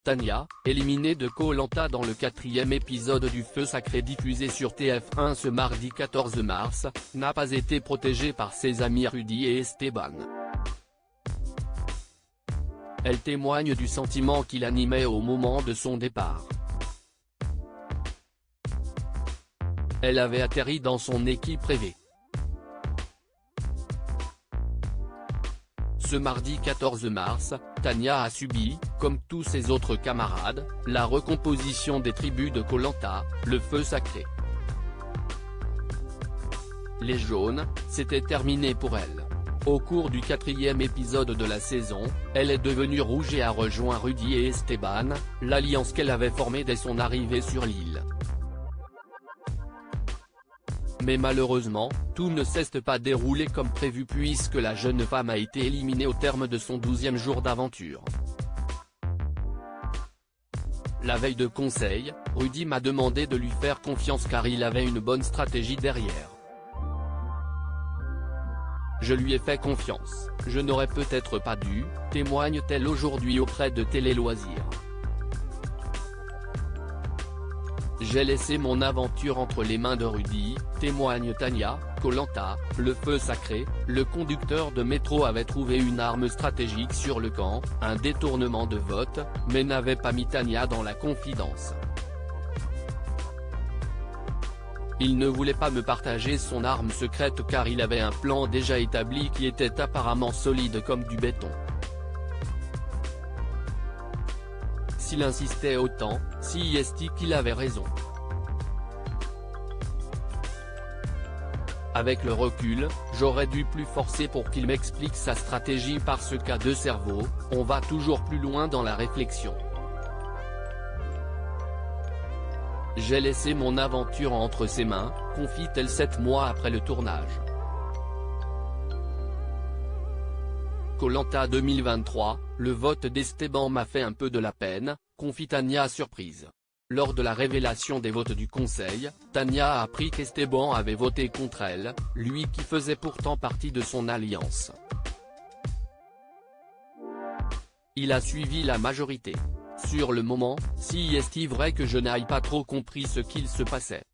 Tania, éliminée de Koh-Lanta dans le 4e épisode du Feu Sacré diffusé sur TF1 ce mardi 14 mars, n'a pas été protégée par ses amis Rudy et Esteban. Elle témoigne du sentiment qui l'animait au moment de son départ. Elle avait atterri dans son équipe rêvée. Ce mardi 14 mars, Tania a subi, comme tous ses autres camarades, la recomposition des tribus de Koh-Lanta, le Feu Sacré. Les jaunes, c'était terminé pour elle. Au cours du 4e épisode de la saison, elle est devenue rouge et a rejoint Rudy et Esteban, l'alliance qu'elle avait formée dès son arrivée sur l'île. Mais malheureusement, tout ne s'est pas déroulé comme prévu puisque la jeune femme a été éliminée au terme de son 12e jour d'aventure. La veille de conseil, Rudy m'a demandé de lui faire confiance car il avait une bonne stratégie derrière. Je lui ai fait confiance, je n'aurais peut-être pas dû, témoigne-t-elle aujourd'hui auprès de Télé Loisirs. J'ai laissé mon aventure entre les mains de Rudy, témoigne Tania. Koh-Lanta, le Feu Sacré, le conducteur de métro avait trouvé une arme stratégique sur le camp, un détournement de vote, mais n'avait pas mis Tania dans la confidence. Il ne voulait pas me partager son arme secrète car il avait un plan déjà établi qui était apparemment solide comme du béton. S'il insistait autant, si est qu'il avait raison. Avec le recul, j'aurais dû plus forcer pour qu'il m'explique sa stratégie parce qu'à deux cerveaux, on va toujours plus loin dans la réflexion. J'ai laissé mon aventure entre ses mains, confie-t-elle 7 mois après le tournage. Koh-Lanta 2023, le vote d'Esteban m'a fait un peu de la peine, confie Tania surprise. Lors de la révélation des votes du conseil, Tania a appris qu'Esteban avait voté contre elle, lui qui faisait pourtant partie de son alliance. Il a suivi la majorité. Sur le moment, si est-il vrai que je n'aille pas trop compris ce qu'il se passait.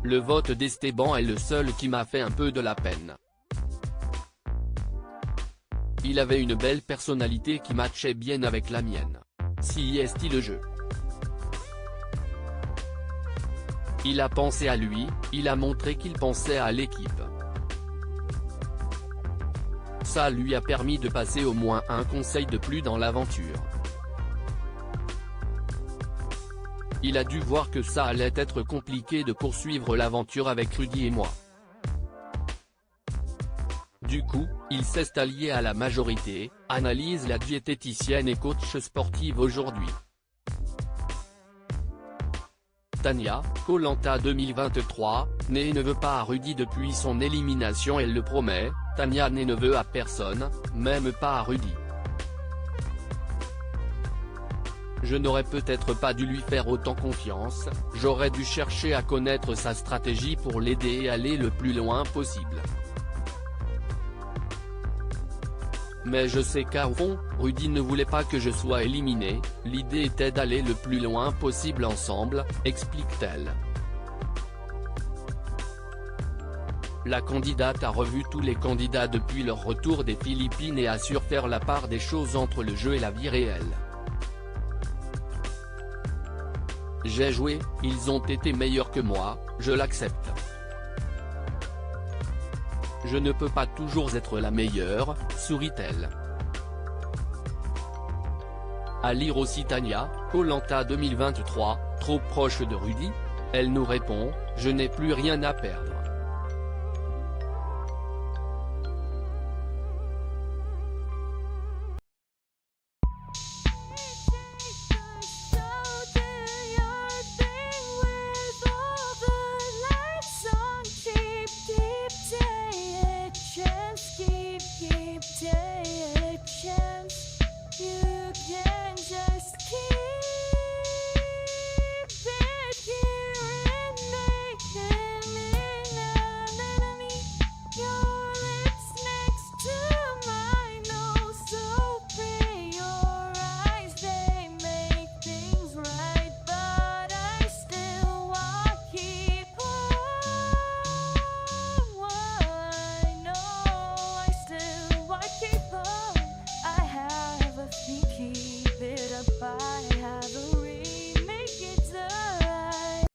Le vote d'Esteban est le seul qui m'a fait un peu de la peine. Il avait une belle personnalité qui matchait bien avec la mienne. Si est-il le jeu. Il a pensé à lui, il a montré qu'il pensait à l'équipe. Ça lui a permis de passer au moins un conseil de plus dans l'aventure. Il a dû voir que ça allait être compliqué de poursuivre l'aventure avec Rudy et moi. Du coup, il s'est allié à la majorité, analyse la diététicienne et coach sportive aujourd'hui. Tania, Koh-Lanta 2023, ne veut pas à Rudy depuis son élimination, elle le promet. Tania ne veut à personne, même pas à Rudy. Je n'aurais peut-être pas dû lui faire autant confiance, j'aurais dû chercher à connaître sa stratégie pour l'aider et aller le plus loin possible. Mais je sais qu'à fond, Rudy ne voulait pas que je sois éliminé, l'idée était d'aller le plus loin possible ensemble, explique-t-elle. La candidate a revu tous les candidats depuis leur retour des Philippines et assure faire la part des choses entre le jeu et la vie réelle. J'ai joué, ils ont été meilleurs que moi, je l'accepte. Je ne peux pas toujours être la meilleure, sourit-elle. À lire aussi Tania, Koh-Lanta 2023, trop proche de Rudy? Elle nous répond, je n'ai plus rien à perdre.